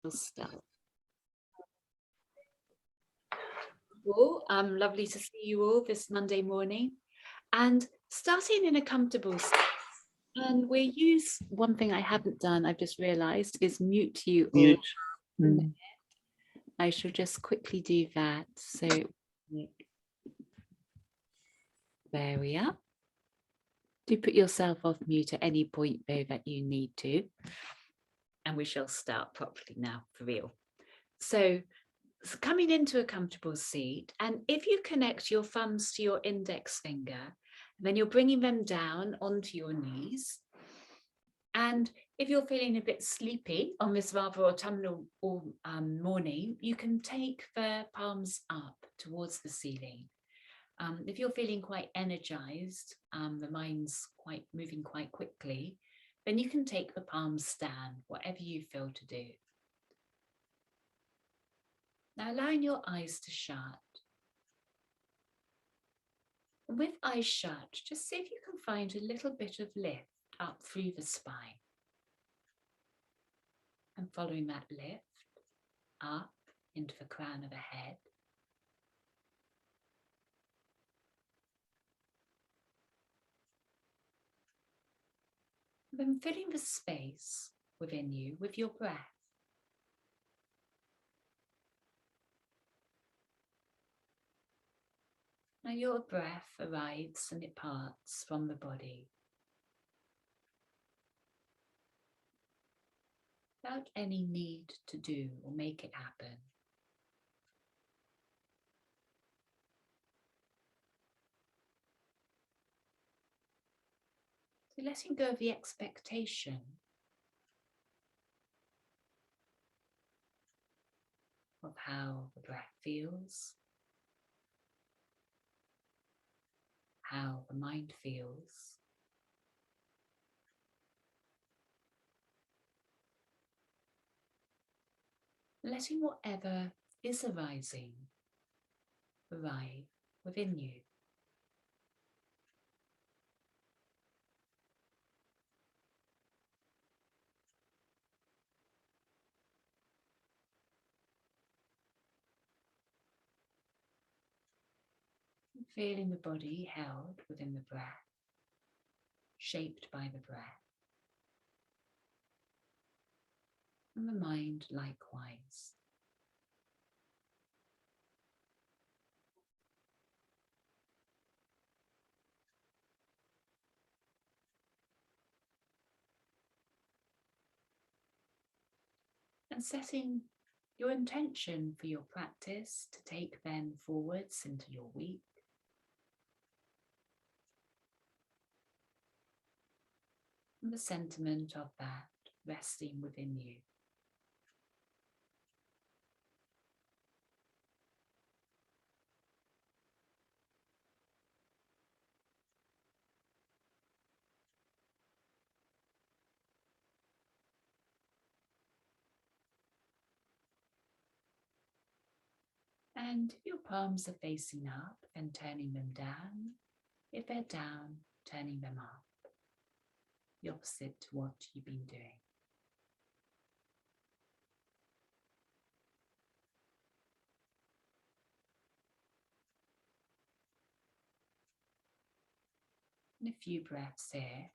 we'll start. Well, lovely to see you all this Monday morning, and starting in a comfortable seat. And we use one thing I haven't done, I've just realized, is mute you all. Mute. I shall just quickly do that. So there we are. Do put yourself off mute at any point though that you need to. And we shall start properly now, for real. So coming into a comfortable seat, and if you connect your thumbs to your index finger, then you're bringing them down onto your knees. And if you're feeling a bit sleepy on this rather autumnal morning, you can take the palms up towards the ceiling. If you're feeling quite energized, the mind's moving quite quickly, then you can take the palms down, whatever you feel to do. Now allowing your eyes to shut. And with eyes shut, just see if you can find a little bit of lift up through the spine. And following that lift up into the crown of the head. Then filling the space within you with your breath. Now your breath arrives and it parts from the body without any need to do or make it happen. So letting go of the expectation of how the breath feels, how the mind feels. Letting whatever is arising arrive within you. Feeling the body held within the breath, shaped by the breath, and the mind likewise. And setting your intention for your practice to take then forwards into your week. And the sentiment of that resting within you. And if your palms are facing up, then turning them down. If they're down, turning them up. The opposite to what you've been doing. And a few breaths here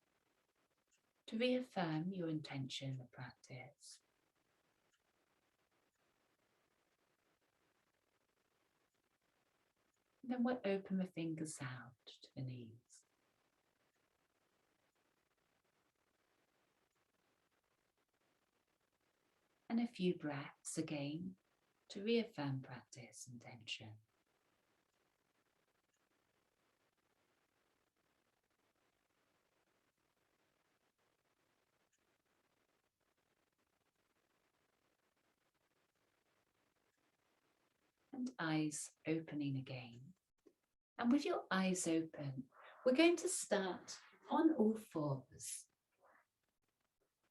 to reaffirm your intention of practice. And then we'll open the fingers out to the knees. And a few breaths again to reaffirm practice intention. And eyes opening again. And with your eyes open, we're going to start on all fours.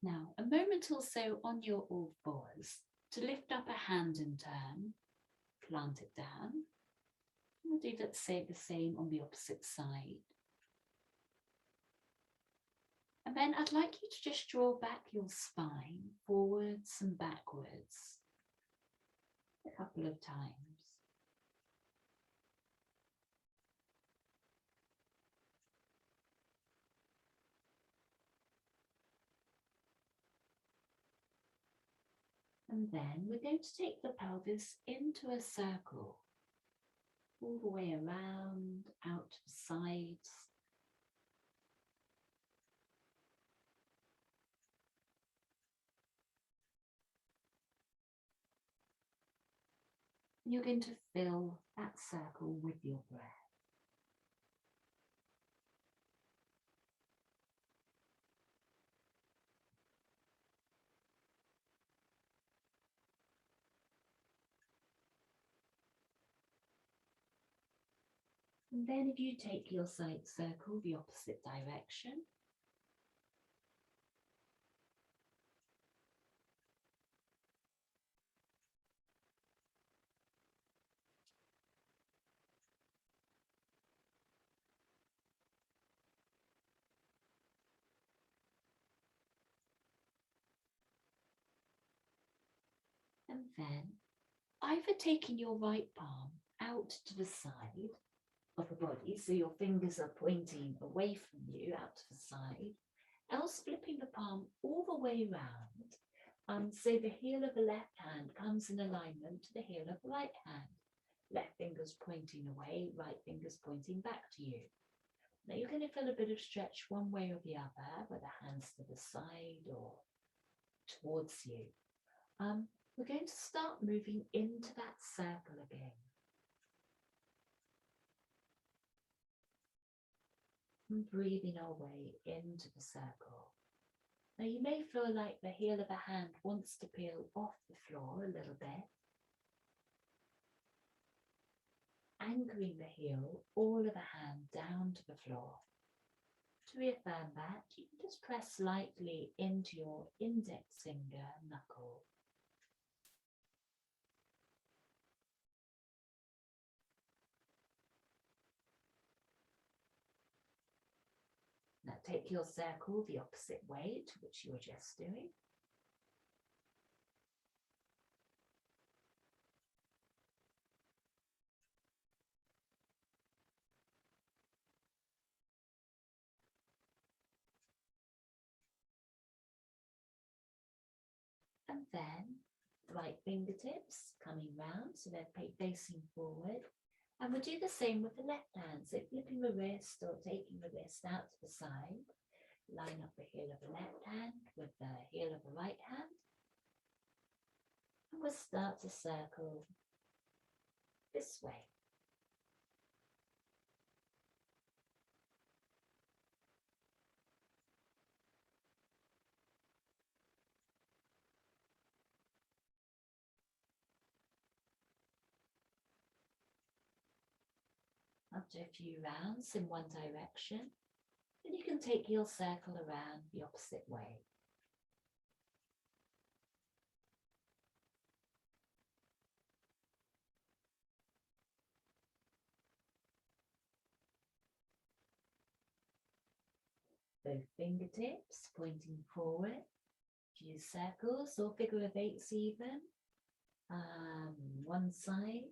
Now, a moment or so on your all fours to lift up a hand and turn, plant it down. We'll do that, say the same on the opposite side. And then I'd like you to just draw back your spine forwards and backwards. couple of times. And then we're going to take the pelvis into a circle, all the way around, out to the sides. You're going to fill that circle with your breath. And then if you take your side circle the opposite direction, and then either taking your right palm out to the side of the body, so your fingers are pointing away from you out to the side, else flipping the palm all the way round, so the heel of the left hand comes in alignment to the heel of the right hand. Left fingers pointing away, right fingers pointing back to you. Now you're going to feel a bit of stretch one way or the other, with the hands to the side or towards you. We're going to start moving into that circle again. And breathing our way into the circle. Now you may feel like the heel of a hand wants to peel off the floor a little bit. Anchoring the heel, all of the hand down to the floor. To reaffirm that, you can just press lightly into your index finger knuckle. Now take your circle the opposite way to which you were just doing. And then right fingertips coming round, so they're facing forward. And we'll do the same with the left hand. So flipping the wrist or taking the wrist out to the side. Line up the heel of the left hand with the heel of the right hand. And we'll start to circle this way. After a few rounds in one direction, then you can take your circle around the opposite way. Both fingertips pointing forward, few circles or figure of eights even, one side,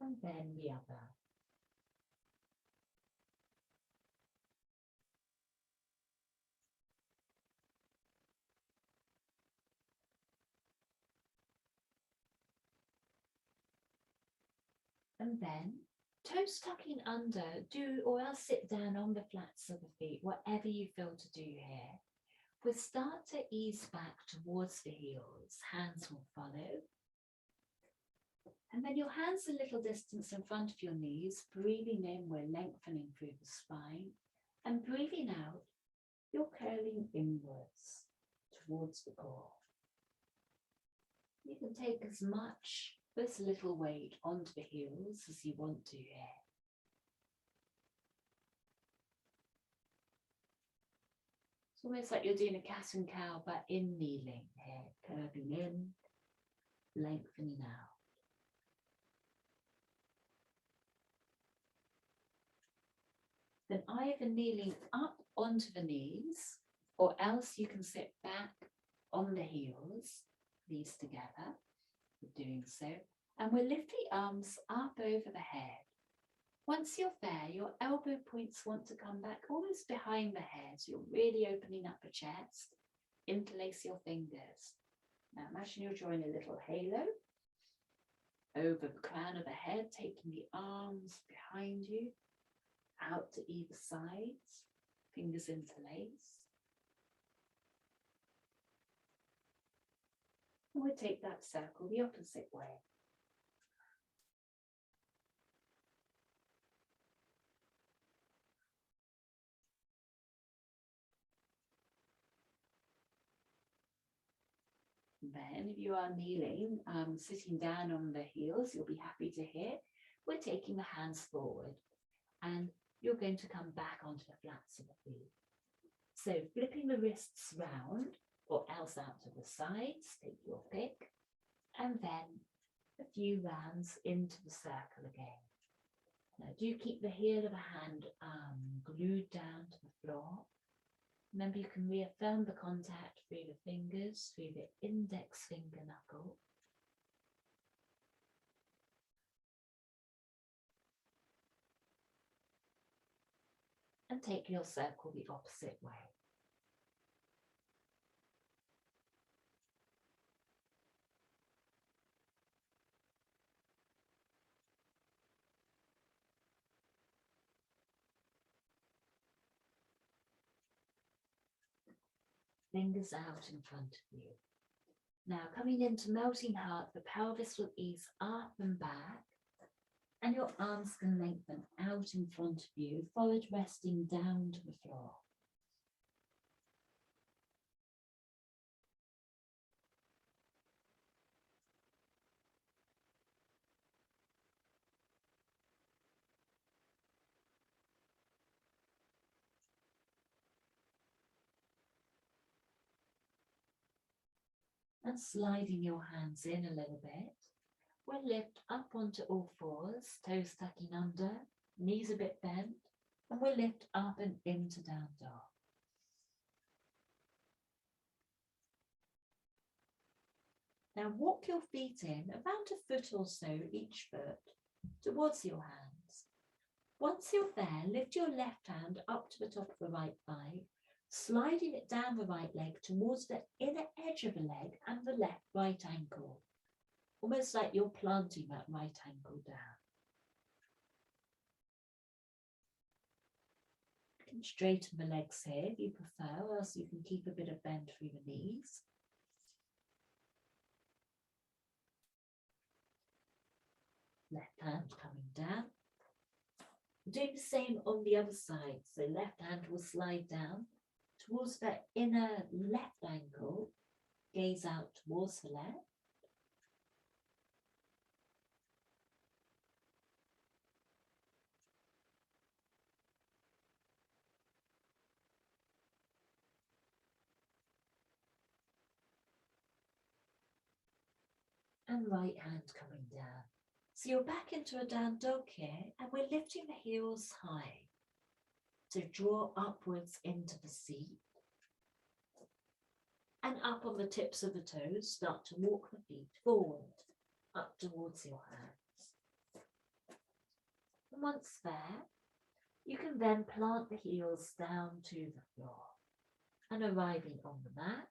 and then the other. And then toes tucking under, or else sit down on the flats of the feet, whatever you feel to do here. We'll start to ease back towards the heels, hands will follow. And then your hands a little distance in front of your knees, breathing in, we're lengthening through the spine, and breathing out, you're curling inwards towards the core. You can take as much, as little weight onto the heels as you want to here. It's almost like you're doing a cat and cow, but in kneeling here, curving in, lengthening out. Then either kneeling up onto the knees, or else you can sit back on the heels, these together. We're doing so. And we'll lift the arms up over the head. Once you're there, your elbow points want to come back almost behind the head. So you're really opening up the chest. Interlace your fingers. Now imagine you're drawing a little halo over the crown of the head, taking the arms behind you, out to either sides, fingers interlace. And we'll take that circle the opposite way. Then if you are kneeling, sitting down on the heels, you'll be happy to hear, we're taking the hands forward and you're going to come back onto the flats of the feet. So flipping the wrists round or else out to the sides, take your pick, and then a few rounds into the circle again. Now do keep the heel of a hand glued down to the floor. Remember, you can reaffirm the contact through the fingers, through the index finger knuckle. And take your circle the opposite way. Fingers out in front of you. Now coming into melting heart, the pelvis will ease up and back and your arms can lengthen out in front of you, forehead resting down to the floor. And sliding your hands in a little bit, we'll lift up onto all fours, toes tucking under, knees a bit bent, and we'll lift up and into down dog. Now walk your feet in about a foot or so each foot towards your hands. Once you're there, lift your left hand up to the top of the right thigh, sliding it down the right leg towards the inner edge of the leg and the left right ankle, almost like you're planting that right ankle down. You can straighten the legs here if you prefer, or else you can keep a bit of bend through the knees. Left hand coming down. Doing the same on the other side, so left hand will slide down towards the inner left ankle, gaze out towards the left. And right hand coming down. So you're back into a down dog here, and we're lifting the heels high. So draw upwards into the seat. And up on the tips of the toes, start to walk the feet forward, up towards your hands. And once there, you can then plant the heels down to the floor. And arriving on the mat,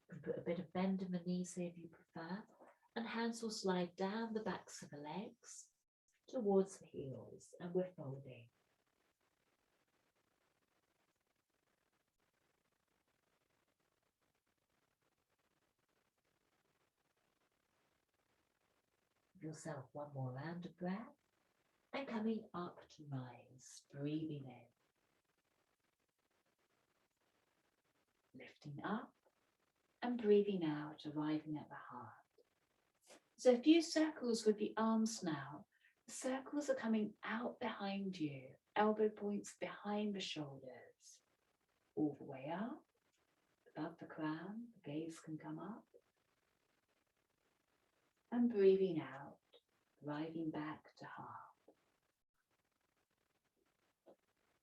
you can put a bit of bend in the knees here if you prefer, and hands will slide down the backs of the legs towards the heels, and we're folding. Give yourself one more round of breath, and coming up to rise, breathing in. Lifting up and breathing out, arriving at the heart. So a few circles with the arms now. The circles are coming out behind you, elbow points behind the shoulders, all the way up, above the crown, the gaze can come up. And breathing out, arriving back to heart.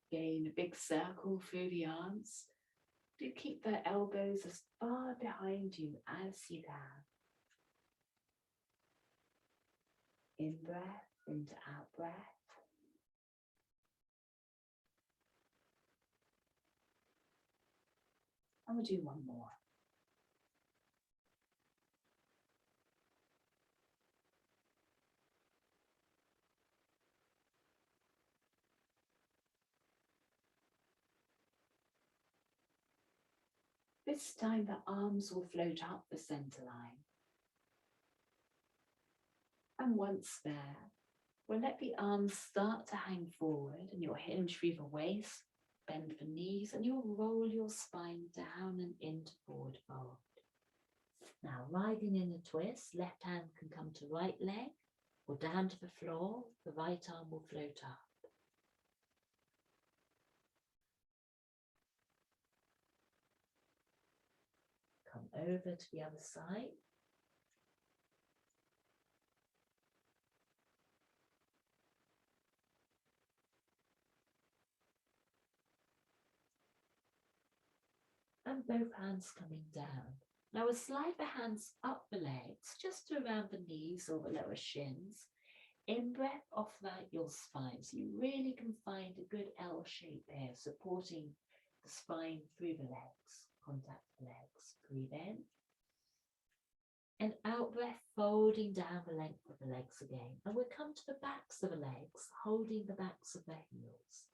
Again, a big circle through the arms. Do keep the elbows as far behind you as you can. In breath, into out breath. And we'll do one more. This time the arms will float up the centre line. And once there, we'll let the arms start to hang forward and you'll hinge through the waist, bend the knees, and you'll roll your spine down and into forward fold. Now, riding in a twist, left hand can come to right leg or down to the floor, the right arm will float up. Come over to the other side. And both hands coming down. Now we'll slide the hands up the legs, just to around the knees or the lower shins. In breath, offer out your spine, so you really can find a good L shape here, supporting the spine through the legs. Contact the legs. Breathe in. And out breath, folding down the length of the legs again. And we'll come to the backs of the legs, holding the backs of the heels.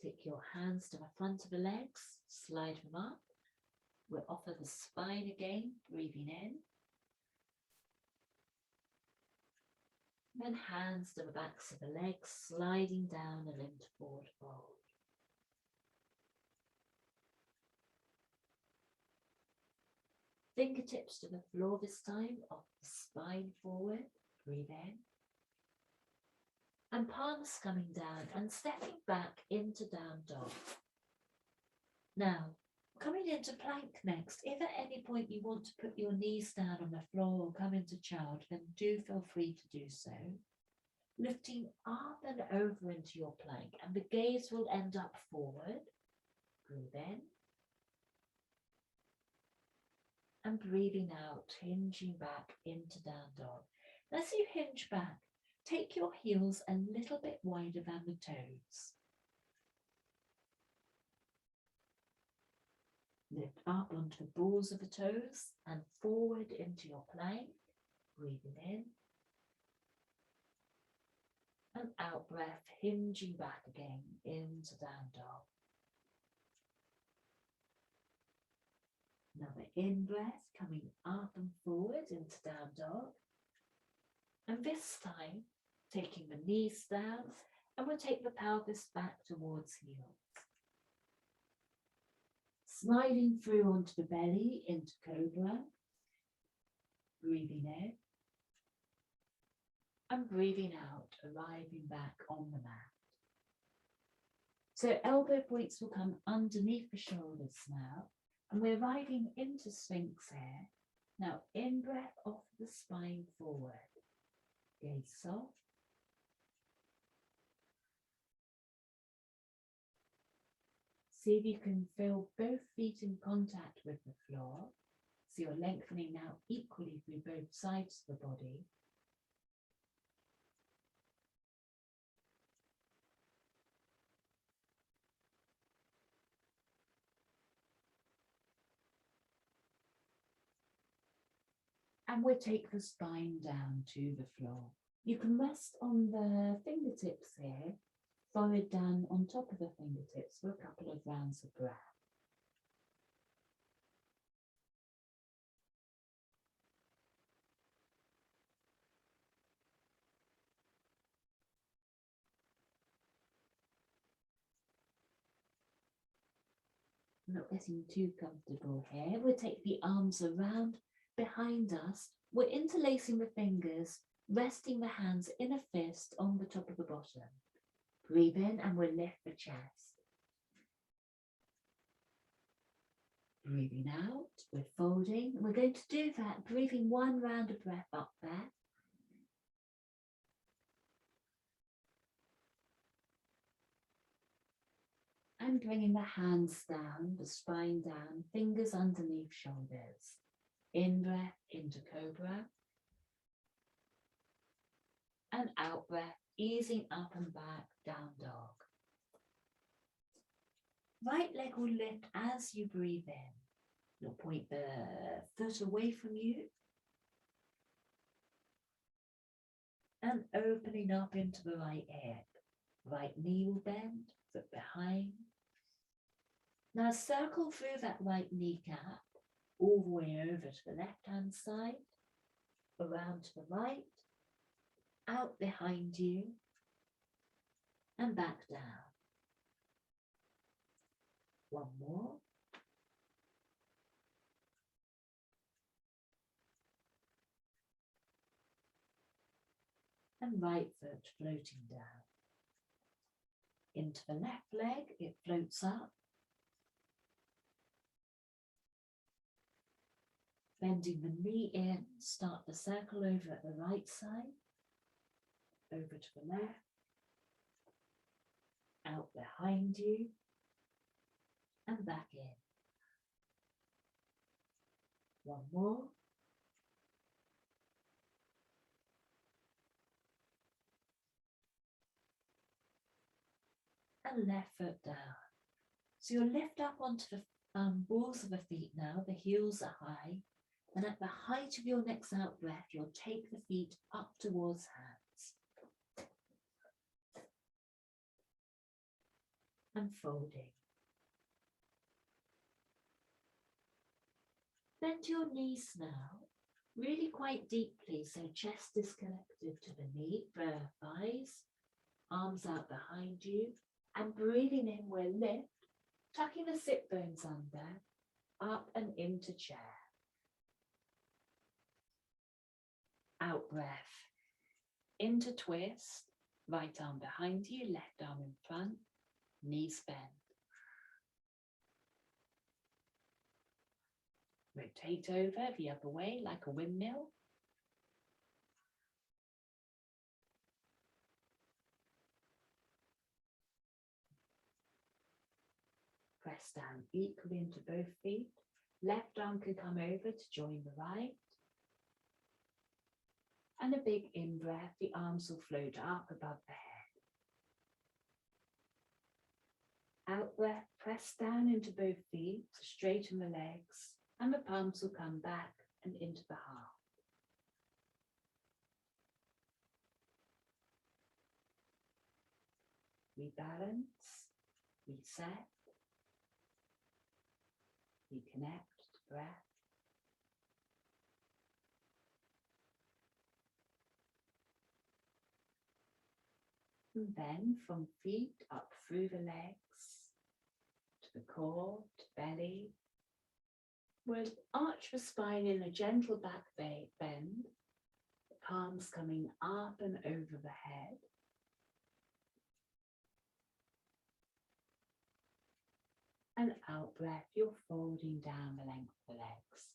Take your hands to the front of the legs, slide them up. We'll offer the spine again, breathing in. Then hands to the backs of the legs, sliding down and into forward fold. Fingertips to the floor this time, off the spine forward, breathe in. And palms coming down and stepping back into down dog. Now, coming into plank next. If at any point you want to put your knees down on the floor or come into child, then do feel free to do so. Lifting up and over into your plank, and the gaze will end up forward. Breathe in. And breathing out, hinging back into down dog. As you hinge back, take your heels a little bit wider than the toes. Lift up onto the balls of the toes and forward into your plank. Breathing in. And out breath, hinging back again into down dog. Another in breath, coming up and forward into down dog. And this time, taking the knees down, and we'll take the pelvis back towards heels. Sliding through onto the belly into cobra. Breathing in. And breathing out, arriving back on the mat. So elbow points will come underneath the shoulders now. And we're riding into Sphinx here. Now, in breath, off the spine forward. Gaze soft. See if you can feel both feet in contact with the floor. So you're lengthening now equally through both sides of the body. And we'll take the spine down to the floor. You can rest on the fingertips here, forehead down on top of the fingertips for a couple of rounds of breath. Not getting too comfortable here. We'll take the arms around behind us. We're interlacing the fingers, resting the hands in a fist on the top of the bottom. Breathe in and we'll lift the chest. Breathing out, we're folding. We're going to do that, breathing one round of breath up there. And bringing the hands down, the spine down, fingers underneath shoulders. In breath into cobra. And out breath, easing up and back, down dog. Right leg will lift as you breathe in. You'll point the foot away from you. And opening up into the right hip. Right knee will bend, foot behind. Now circle through that right kneecap, all the way over to the left-hand side, around to the right, out behind you, and back down. One more. And right foot floating down. Into the left leg, it floats up. Bending the knee in, start the circle over at the right side, over to the left, out behind you, and back in. One more. And left foot down. So you'll lift up onto the balls of the feet now, the heels are high, and at the height of your next out breath, you'll take the feet up towards hands. And folding. Bend your knees now, really quite deeply, so chest is connected to the knee, thighs, arms out behind you, and breathing in, we'll lift, tucking the sit bones under, up and into chair. Out breath, into twist, right arm behind you, left arm in front, knees bend. Rotate over the other way like a windmill. Press down equally into both feet. Left arm can come over to join the right. And a big in-breath, the arms will float up above the head. Out breath, press down into both feet, straighten the legs, and the palms will come back and into the heart. Rebalance, reset, reconnect to breath. And then from feet up through the legs, to the core, to belly. We'll arch the spine in a gentle back bend, the palms coming up and over the head. And out breath, you're folding down the length of the legs.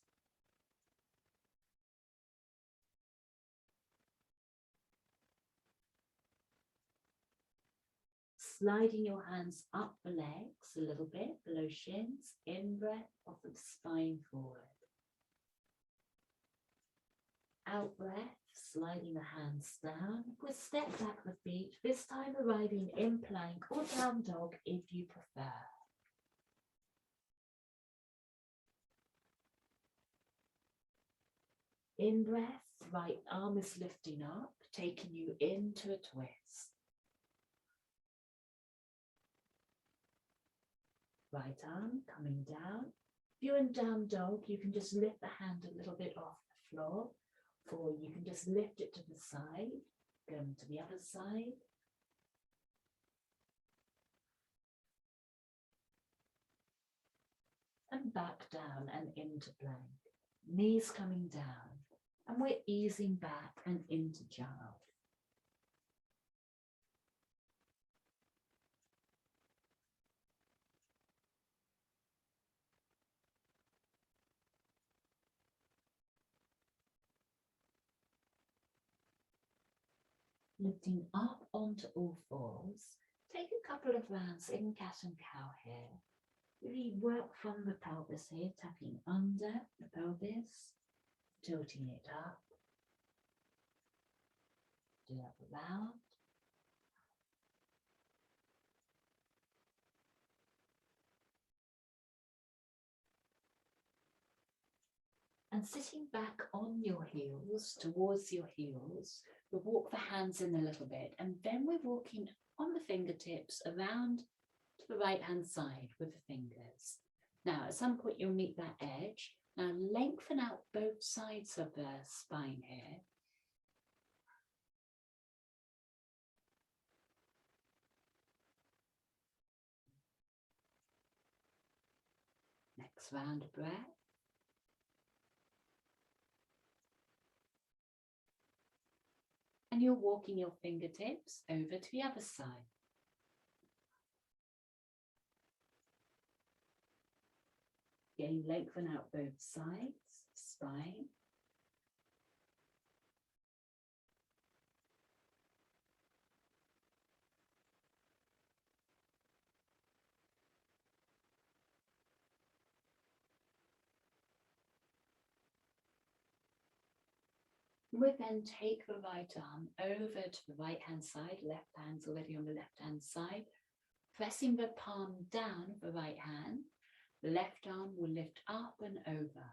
Sliding your hands up the legs a little bit, below shins, in breath, off the spine forward. Out breath, sliding the hands down. We'll step back the feet, this time arriving in plank or down dog if you prefer. In breath, right arm is lifting up, taking you into a twist. Right arm coming down. If you're in down dog, you can just lift the hand a little bit off the floor, or you can just lift it to the side, going to the other side. And back down and into plank. Knees coming down, and we're easing back and into child. Lifting up onto all fours, take a couple of rounds in cat and cow here. Really work from the pelvis here, tapping under the pelvis, tilting it up. Do that round. And sitting back on your heels, towards your heels, we'll walk the hands in a little bit, and then we're walking on the fingertips around to the right hand side with the fingers. Now, at some point you'll meet that edge. Now lengthen out both sides of the spine here. Next round of breath. And you're walking your fingertips over to the other side. Again, lengthen out both sides, spine. We then take the right arm over to the right hand side, left hand's already on the left hand side, pressing the palm down of the right hand, the left arm will lift up and over.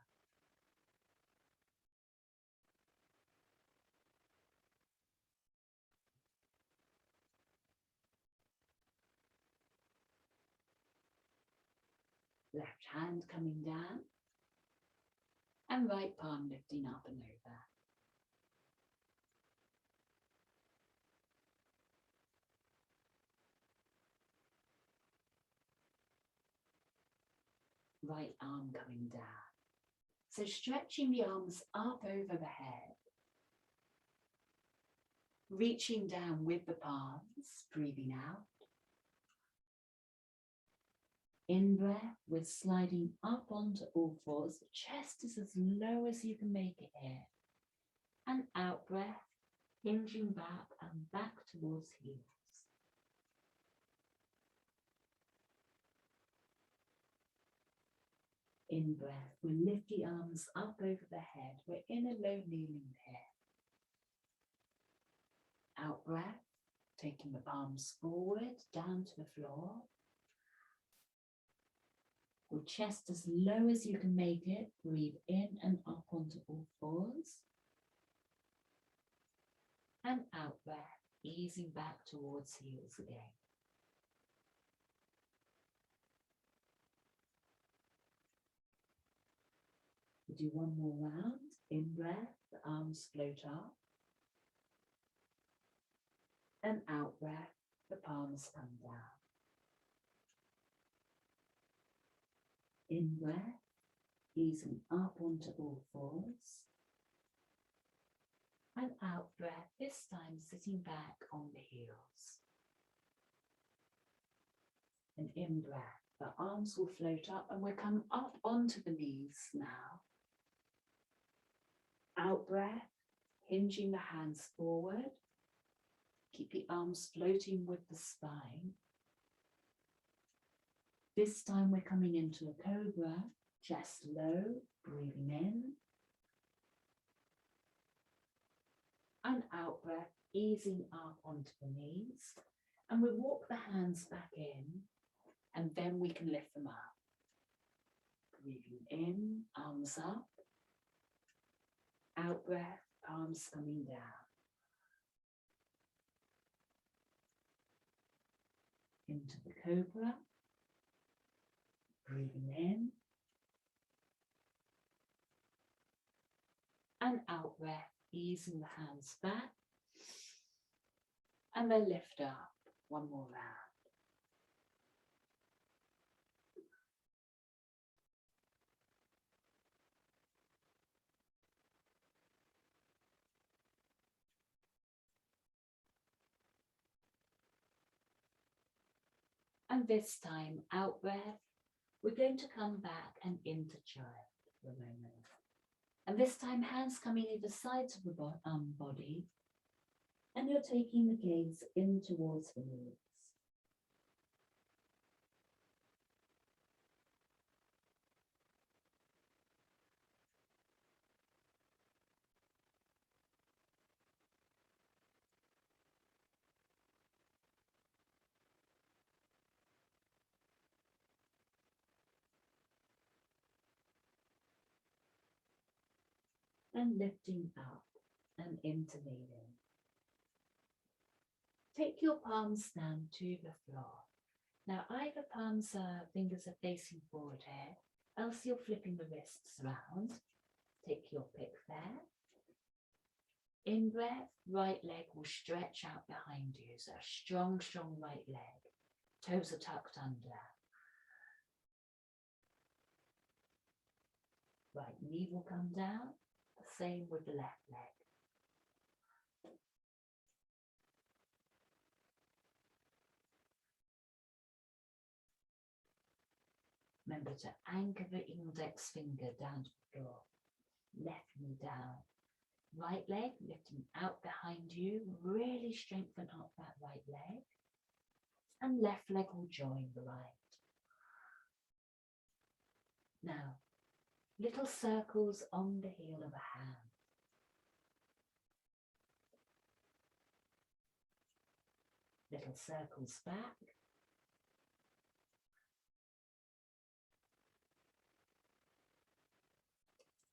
Left hand coming down, and right palm lifting up and over. Right arm coming down. So stretching the arms up over the head, reaching down with the palms, breathing out. In breath, we're sliding up onto all fours. The chest is as low as you can make it here. And out breath, hinging back and back towards heels. In breath, we lift the arms up over the head. We're in a low kneeling here. Out breath, taking the palms forward, down to the floor. Your chest as low as you can make it. Breathe in and up onto all fours. And out breath, easing back towards heels again. We do one more round. In breath, the arms float up. And out breath, the palms come down. In breath, easing up onto all fours. And out breath, this time sitting back on the heels. And in breath, the arms will float up and we'll come up onto the knees now. Out breath, hinging the hands forward. Keep the arms floating with the spine. This time we're coming into a cobra, chest low, breathing in. And out breath, easing up onto the knees. And we walk the hands back in, and then we can lift them up. Breathing in, arms up. Out breath, palms coming down. Into the cobra. Breathing in. And out breath, easing the hands back. And then lift up. One more round. And this time, out breath, we're going to come back and into child for a moment. And this time, hands coming either sides of the body, and you're taking the gaze in towards the knees. and lifting up and into kneeling. Take your palms down to the floor. Now either fingers are facing forward here, else you're flipping the wrists around. Take your pick there. In breath, right leg will stretch out behind you. So a strong, strong right leg. Toes are tucked under. Right knee will come down. The same with the left leg. Remember to anchor the index finger down to the floor. Left knee down. Right leg lifting out behind you. Really strengthen up that right leg. And left leg will join the right. Now, little circles on the heel of a hand. Little circles back.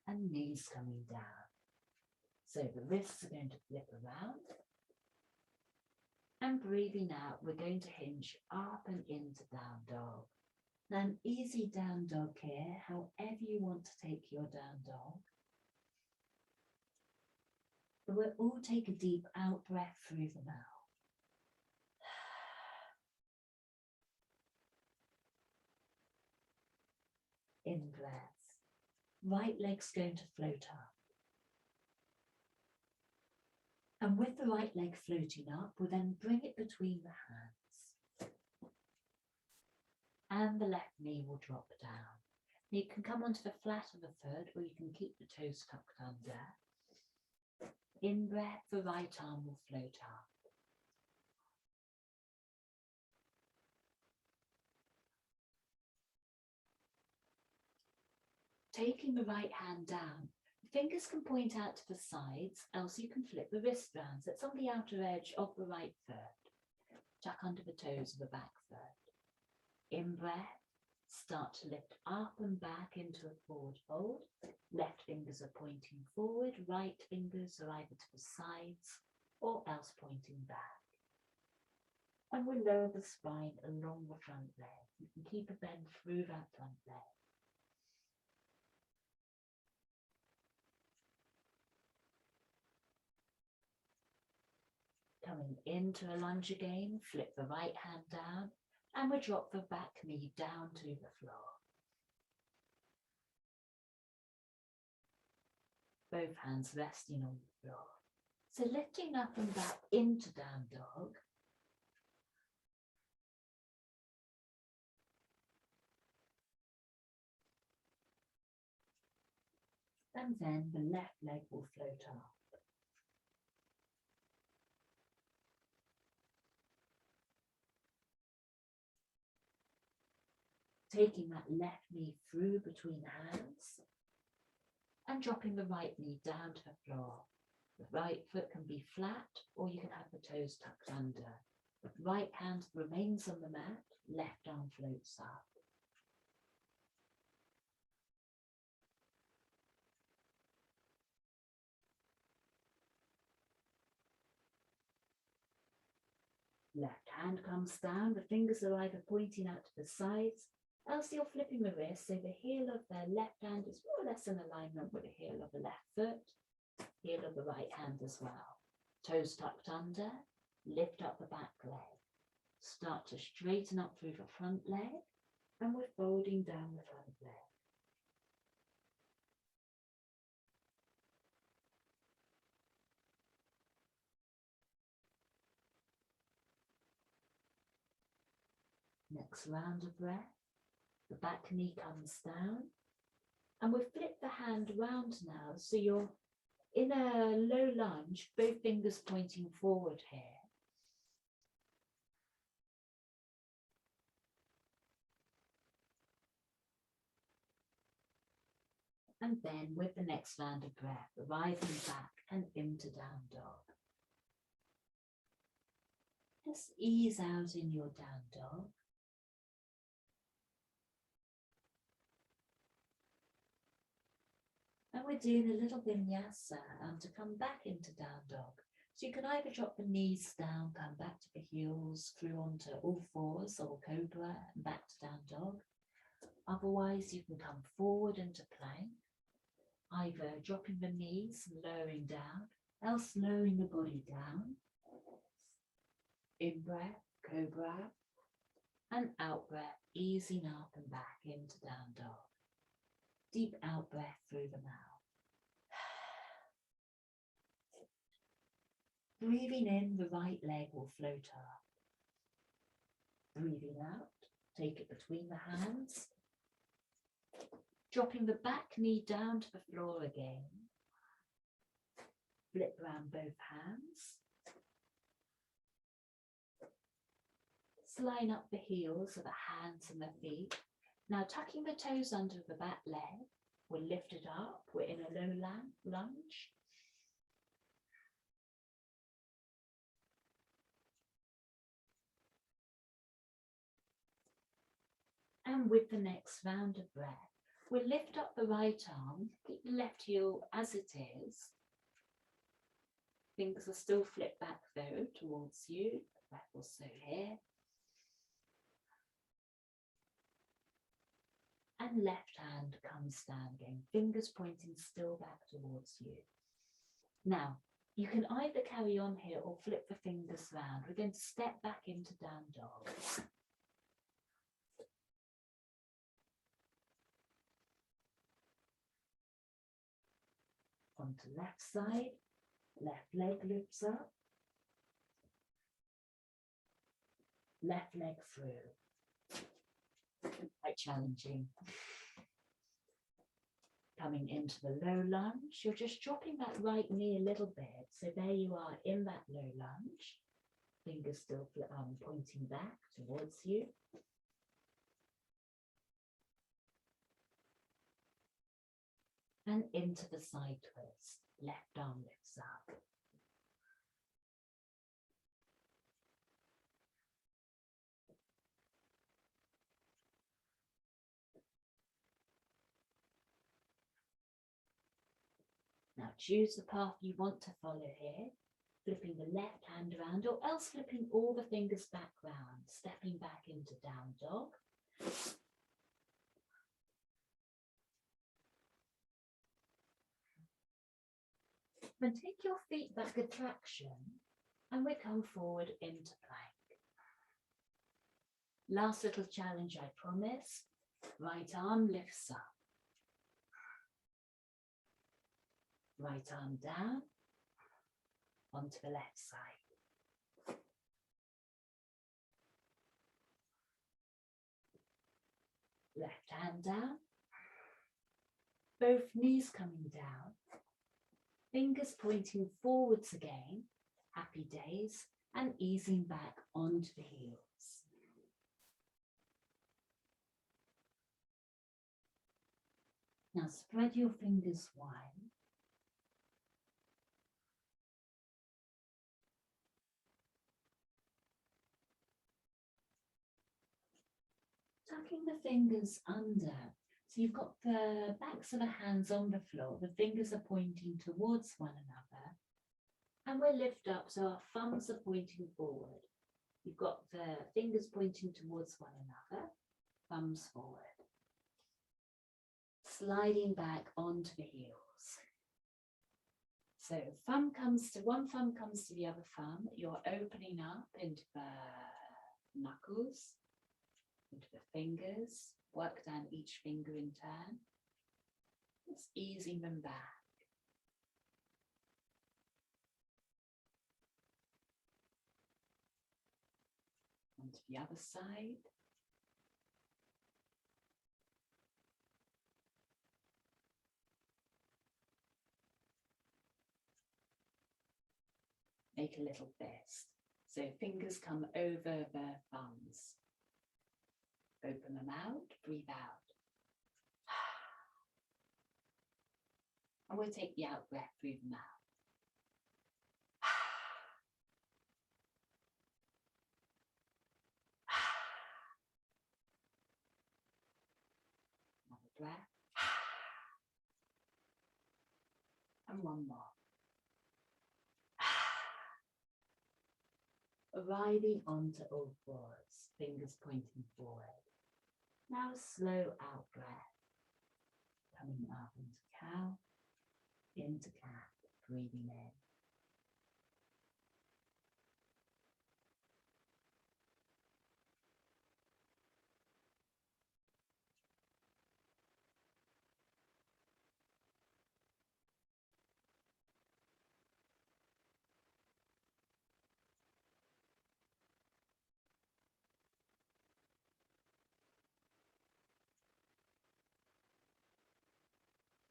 And knees coming down. So the wrists are going to flip around. And breathing out, we're going to hinge up and into down dog. An easy down dog here, however you want to take your down dog. But we'll all take a deep out breath through the mouth. In breath. Right leg's going to float up. And with the right leg floating up, we'll then bring it between the hands. And the left knee will drop down. You can come onto the flat of the foot, or you can keep the toes tucked under. In breath, the right arm will float up. Taking the right hand down, the fingers can point out to the sides, else you can flip the wrist round. So it's on the outer edge of the right foot. Tuck under the toes of the back foot. In breath, start to lift up and back into a forward fold. Left fingers are pointing forward, right fingers are either to the sides or else pointing back. And we lower the spine along the front leg. You can keep a bend through that front leg. Coming into a lunge again, flip the right hand down and we drop the back knee down to the floor. Both hands resting on the floor. So lifting up and back into down dog. And then the left leg will float up. Taking that left knee through between the hands and dropping the right knee down to the floor. The right foot can be flat or you can have the toes tucked under. The right hand remains on the mat, left arm floats up. Left hand comes down, the fingers are either pointing out to the sides, else you're flipping the wrist, so the heel of the left hand is more or less in alignment with the heel of the left foot, heel of the right hand as well. Toes tucked under, lift up the back leg. Start to straighten up through the front leg, and we're folding down the front leg. Next round of breath. The back knee comes down and we flip the hand round now. So you're in a low lunge, both fingers pointing forward here. And then with the next round of breath, rising back and into down dog. Just ease out in your down dog. And we're doing a little vinyasa to come back into down dog. So you can either drop the knees down, come back to the heels, through onto all fours or cobra and back to down dog. Otherwise, you can come forward into plank, either dropping the knees and lowering down, else lowering the body down. In breath, cobra, and out breath, easing up and back into down dog. Deep out breath through the mouth. Breathing in, the right leg will float up. Breathing out, take it between the hands. Dropping the back knee down to the floor again. Flip round both hands. Slide up the heels of the hands and the feet. Now tucking the toes under the back leg, we'll lift it up. We're in a low lunge. And with the next round of breath, we'll lift up the right arm, keep the left heel as it is. Fingers are still flipped back though towards you. The breath also here. And left hand comes down again, fingers pointing still back towards you. Now, you can either carry on here or flip the fingers round. We're going to step back into down dog. Onto left side, left leg lifts up, left leg through. Quite challenging. Coming into the low lunge, you're just dropping that right knee a little bit. So there you are in that low lunge. Fingers still pointing back towards you. And into the side twist. Left arm lifts up. Now choose the path you want to follow here, flipping the left hand around or else flipping all the fingers back round, stepping back into down dog. Then take your feet back a traction and we come forward into plank. Last little challenge, I promise. Right arm lifts up. Right arm down onto the left side. Left hand down. Both knees coming down. Fingers pointing forwards again. Happy days. And easing back onto the heels. Now spread your fingers wide. Tucking the fingers under. So you've got the backs of the hands on the floor. The fingers are pointing towards one another. And we'll lift up so our thumbs are pointing forward. You've got the fingers pointing towards one another. Thumbs forward. Sliding back onto the heels. So one thumb comes to the other thumb. You're opening up into the knuckles, into the fingers. Work down each finger in turn. Just easing them back. Onto the other side. Make a little fist. So fingers come over the thumbs. Open them out, breathe out. And we'll take the out breath through the mouth. Another breath. And one more. Arriving onto all fours, fingers pointing forward. Now a slow out breath. Coming up into cow, into cat, breathing in.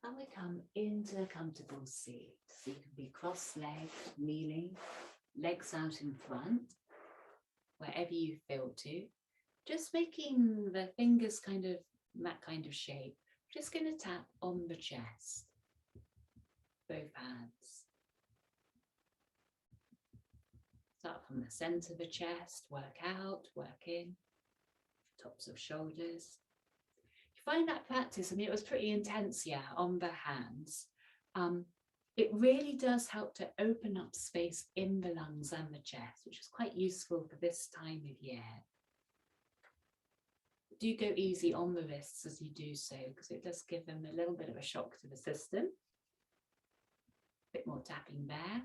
And we come into a comfortable seat. So you can be cross-legged, kneeling, legs out in front, wherever you feel to. Just making the fingers kind of that kind of shape. Just going to tap on the chest, both hands. Start from the center of the chest, work out, work in, tops of shoulders. You find that practice, I mean, it was pretty intense, yeah, on the hands. It really does help to open up space in the lungs and the chest, which is quite useful for this time of year. Do go easy on the wrists as you do so, because it does give them a little bit of a shock to the system. A bit more tapping there.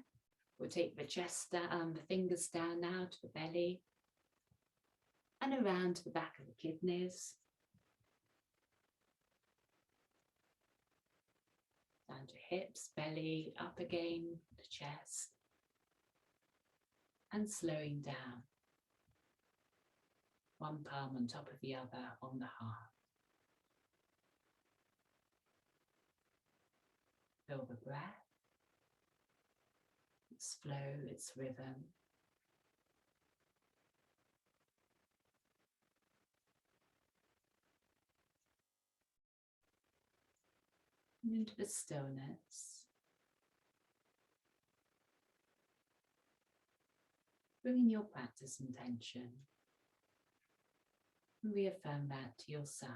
We'll take the chest down, the fingers down now to the belly and around to the back of the kidneys. Down to hips, belly, up again, the chest. And slowing down. One palm on top of the other on the heart. Feel the breath, its flow, its rhythm. And into the stillness. Bringing your practice intention. And reaffirm that to yourself.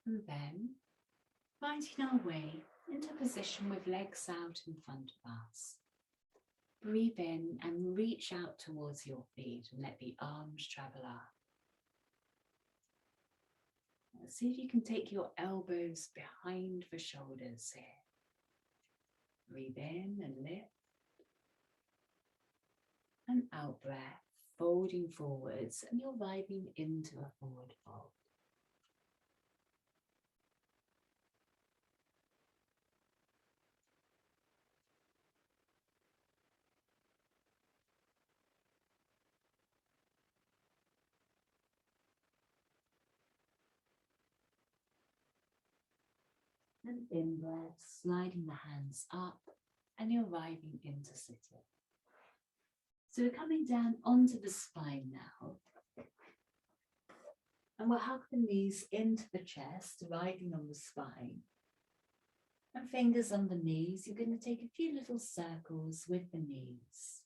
And then finding our way into a position with legs out in front of us. Breathe in and reach out towards your feet and let the arms travel up. Now see if you can take your elbows behind the shoulders here. Breathe in and lift. And out breath, folding forwards, and you're arriving into a forward fold. And in breath, sliding the hands up, and you're arriving into sitting. So we're coming down onto the spine now. And we'll hug the knees into the chest, arriving on the spine. And fingers on the knees, you're going to take a few little circles with the knees.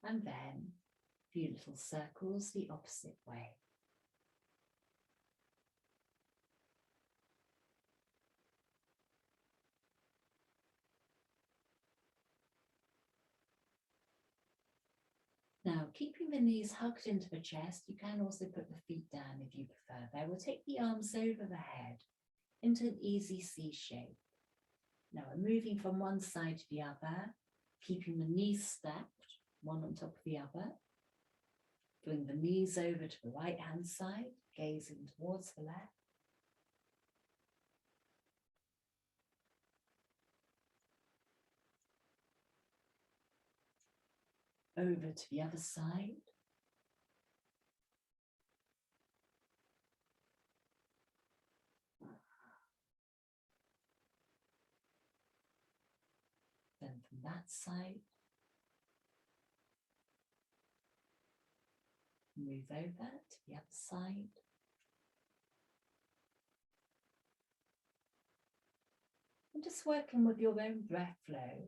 And then a few little circles the opposite way. Now, keeping the knees hugged into the chest, you can also put the feet down if you prefer. There, we'll take the arms over the head into an easy C shape. Now, we're moving from one side to the other, keeping the knees stacked, one on top of the other. Bring the knees over to the right hand side, gazing towards the left. Over to the other side. Then from that side. Move over to the other side. And just working with your own breath flow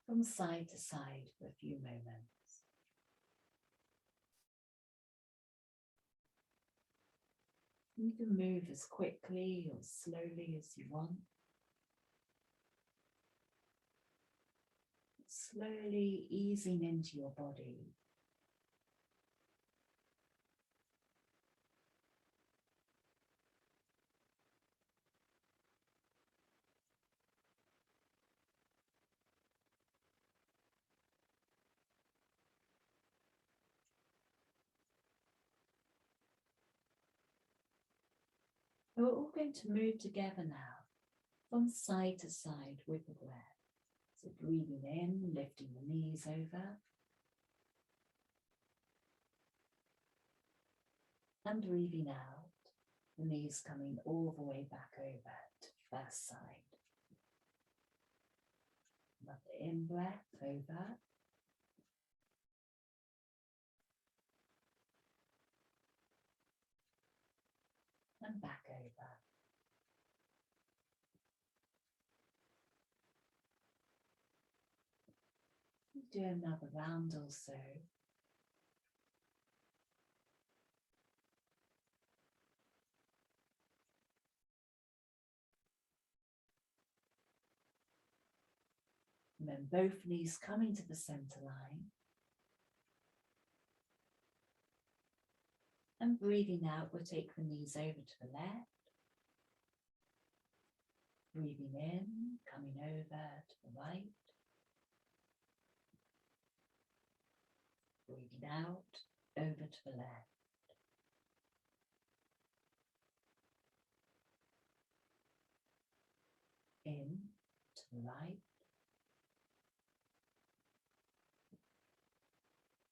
from side to side for a few moments. You can move as quickly or slowly as you want. Slowly easing into your body. We're all going to move together now from side to side with the breath. So breathing in, lifting the knees over. And breathing out, the knees coming all the way back over to first side. Another in-breath over. And back over. Do another round or so. And then both knees coming to the center line. And breathing out, we'll take the knees over to the left. Breathing in, coming over to the right. Breathing out, over to the left. In, to the right.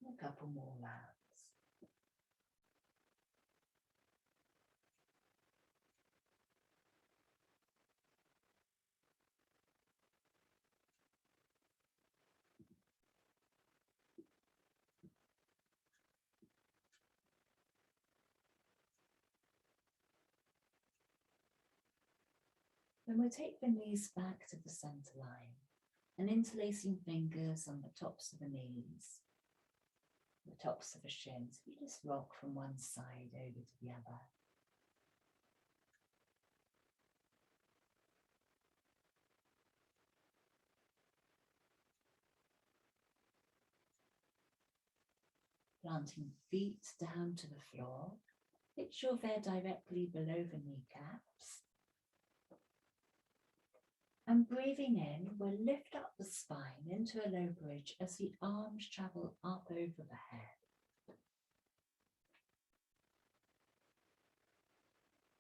And a couple more rounds. Then we'll take the knees back to the center line and interlacing fingers on the tops of the knees, the tops of the shins. You just rock from one side over to the other. Planting feet down to the floor. Make sure they're directly below the kneecaps. And breathing in, we'll lift up the spine into a low bridge as the arms travel up over the head.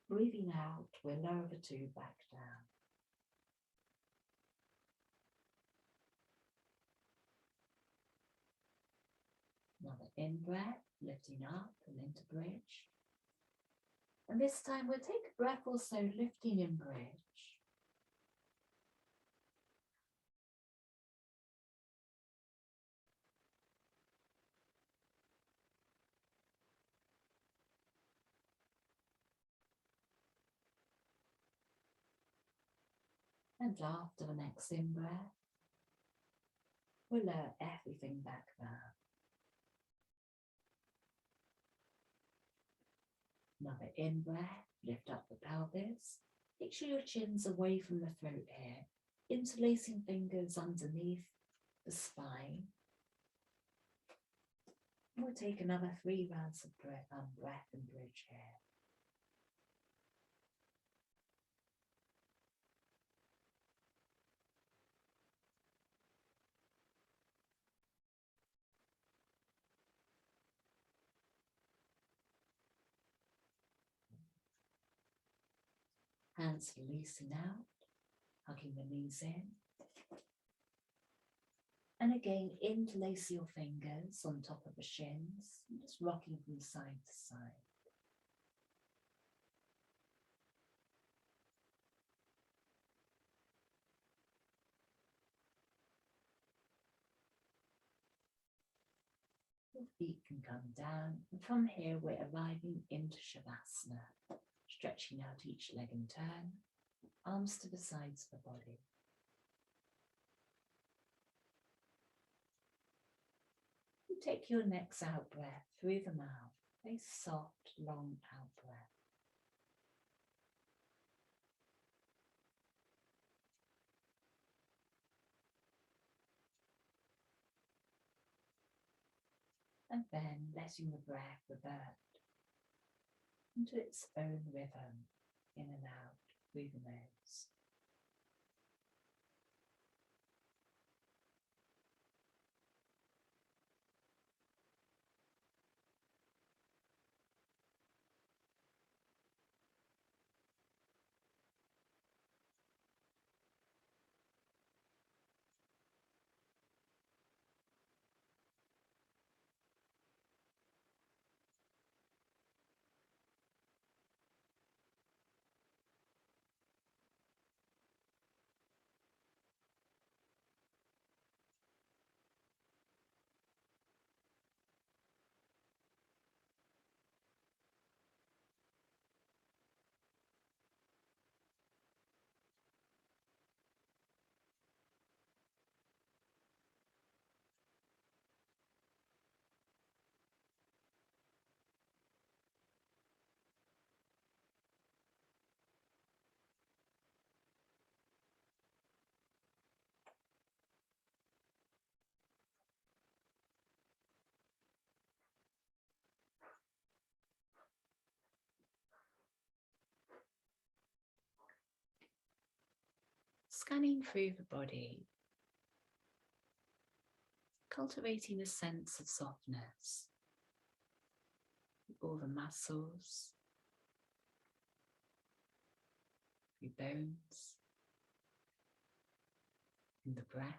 Breathing out, we'll lower the two back down. Another in-breath, lifting up and into bridge. And this time we'll take a breath also lifting in bridge. And after the next in-breath, we'll lower everything back down. Another in-breath, lift up the pelvis. Make sure your chin's away from the throat here. Interlacing fingers underneath the spine. And we'll take another 3 rounds of breath and bridge here. Hands releasing out, hugging the knees in. And again, interlace your fingers on top of the shins, just rocking from side to side. Your feet can come down, and from here we're arriving into Shavasana. Stretching out each leg in turn, arms to the sides of the body. You take your next out breath through the mouth, a soft, long out breath. And then letting the breath revert into its own rhythm, in and out through the nose. Scanning through the body, cultivating a sense of softness, all the muscles, your bones, and the breath.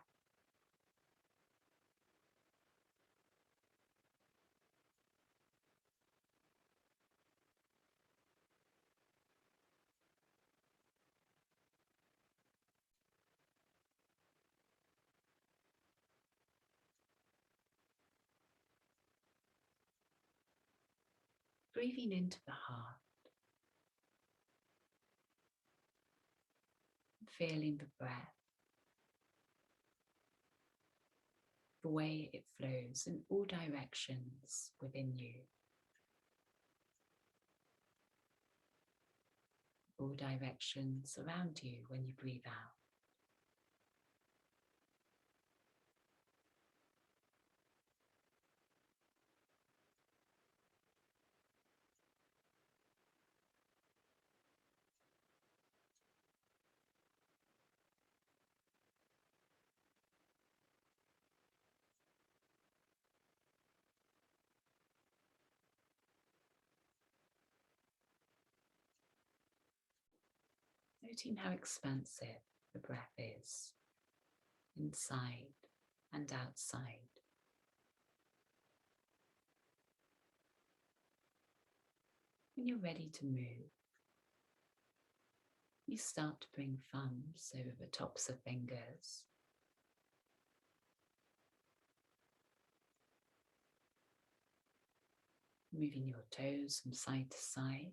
Breathing into the heart, feeling the breath, the way it flows in all directions within you, all directions around you when you breathe out. Noting how expansive the breath is, inside and outside. When you're ready to move, you start to bring thumbs over the tops of fingers. Moving your toes from side to side.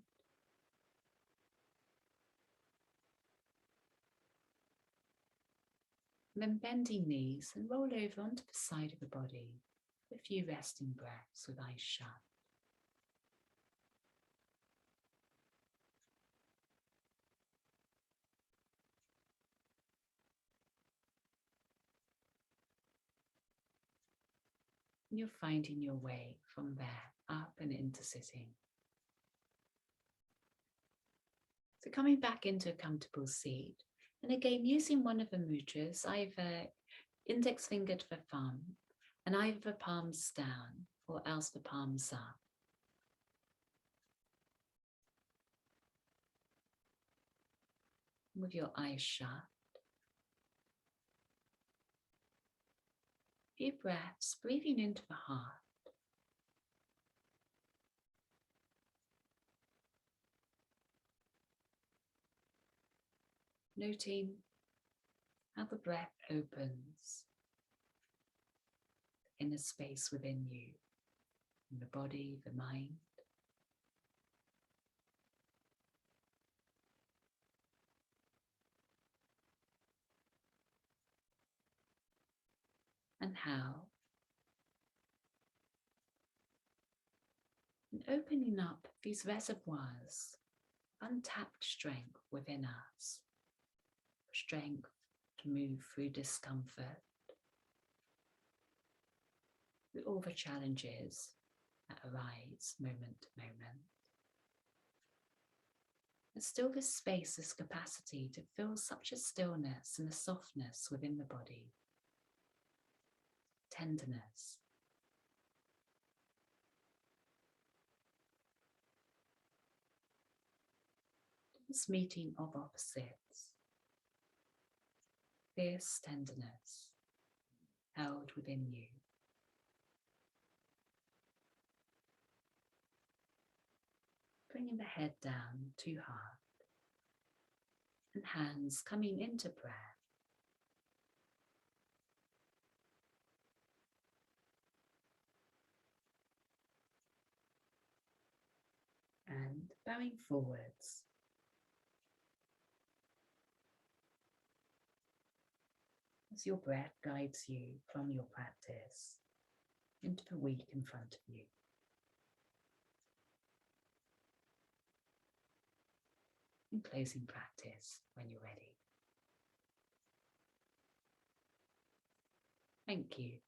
And then bending knees and roll over onto the side of the body for a few resting breaths with eyes shut. And you're finding your way from there up and into sitting. So coming back into a comfortable seat, and again using one of the mudras, either index finger to the thumb, and either the palms down or else the palms up. With your eyes shut. Few breaths, breathing into the heart. Noting how the breath opens the inner space within you in the body, the mind. And how, and opening up these reservoirs, untapped strength within us, strength to move through discomfort, through all the challenges that arise moment to moment. There's still this space, this capacity to feel such a stillness and a softness within the body, tenderness. This meeting of opposites, fierce tenderness held within you. Bringing the head down too hard and hands coming into prayer. And bowing forwards. As your breath guides you from your practice into the week in front of you. And closing practice when you're ready. Thank you.